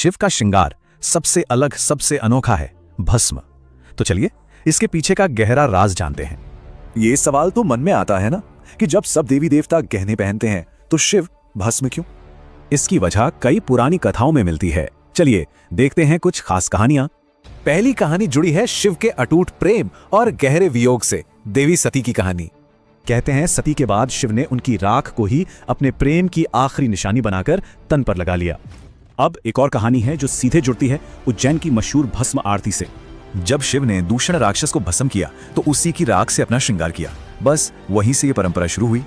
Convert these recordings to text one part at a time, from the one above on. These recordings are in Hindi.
शिव का श्रृंगार सबसे अलग, सबसे अनोखा है, भस्म। तो चलिए इसके पीछे का गहरा राज जानते हैं। ये सवाल तो मन में आता है ना कि जब सब देवी देवता गहने पहनते हैं तो शिव भस्म क्यों? इसकी वजह कई पुरानी कथाओं में मिलती है। चलिए देखते हैं कुछ खास कहानियां। पहली कहानी जुड़ी है शिव के अटूट प्रेम और गहरे वियोग से, देवी सती की कहानी। कहते हैं सती के बाद शिव ने उनकी राख को ही अपने प्रेम की आखिरी निशानी बनाकर तन पर लगा लिया। अब एक और कहानी है जो सीधे जुड़ती है उज्जैन की मशहूर भस्म आरती से। जब शिव ने दूषण राक्षस को भस्म किया तो उसी की राख से अपना श्रृंगार किया। बस वहीं से ये परंपरा शुरू हुई।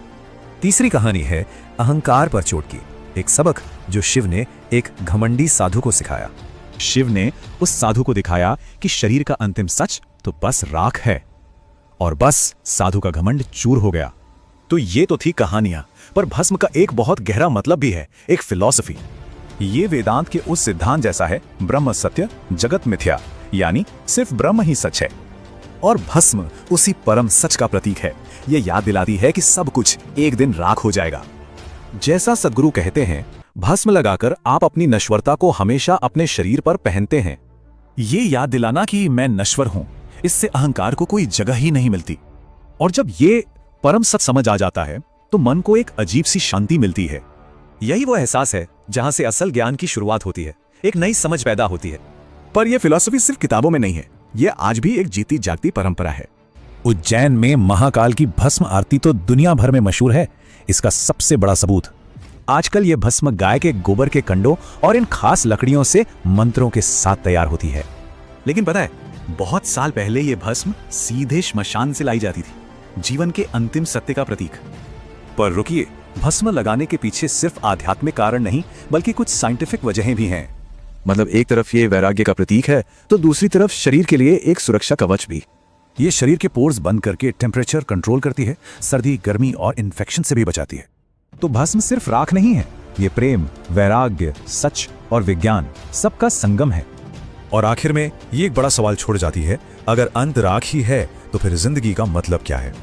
तीसरी कहानी है अहंकार पर चोट की, एक सबक जो शिव ने एक घमंडी साधु को सिखाया। शिव ने उस साधु को दिखाया कि शरीर का अंतिम सच तो बस राख है, और बस साधु का घमंड चूर हो गया। तो ये तो थी कहानियां, पर भस्म का एक बहुत गहरा मतलब भी है, एक फिलॉसफी। ये वेदांत के उस सिद्धांत जैसा है, ब्रह्म सत्य जगत मिथ्या, यानी सिर्फ ब्रह्म ही सच है। और भस्म उसी परम सच का प्रतीक है। ये याद दिलाती है कि सब कुछ एक दिन राख हो जाएगा। जैसा सद्गुरु कहते हैं, भस्म लगाकर आप अपनी नश्वरता को हमेशा अपने शरीर पर पहनते हैं। ये याद दिलाना कि मैं नश्वर हूं, इससे अहंकार को कोई जगह ही नहीं मिलती। और जब ये परम सच समझ आ जाता है तो मन को एक अजीब सी शांति मिलती है। यही वो एहसास है जहां से असल ज्ञान की शुरुआत होती है, एक नई समझ पैदा होती है। पर यह फिलॉसफी सिर्फ किताबों में नहीं है, यह आज भी एक जीती जागती परंपरा है। उज्जैन में महाकाल की भस्म आरती तो दुनिया भर में मशहूर है। इसका सबसे बड़ा सबूत, आजकल यह भस्म गाय के गोबर के कंडों और इन खास लकड़ियों से मंत्रों के साथ तैयार होती है। लेकिन पता है, बहुत साल पहले यह भस्म सीधे श्मशान से लाई जाती थी, जीवन के अंतिम सत्य का प्रतीक। पर रुकिए, भस्म लगाने के पीछे सिर्फ आध्यात्मिक कारण नहीं, बल्कि कुछ साइंटिफिक वजहें भी हैं। मतलब एक तरफ ये वैराग्य का प्रतीक है, तो दूसरी तरफ शरीर के लिए एक सुरक्षा कवच भी। ये शरीर के पोर्स बंद करके टेम्परेचर कंट्रोल करती है, सर्दी, गर्मी और इन्फेक्शन से भी बचाती है। तो भस्म सिर्फ राख नहीं है, ये प्रेम, वैराग्य, सच और विज्ञान सबका संगम है। और आखिर में ये एक बड़ा सवाल छोड़ जाती है, अगर अंत राख ही है तो फिर जिंदगी का मतलब क्या है?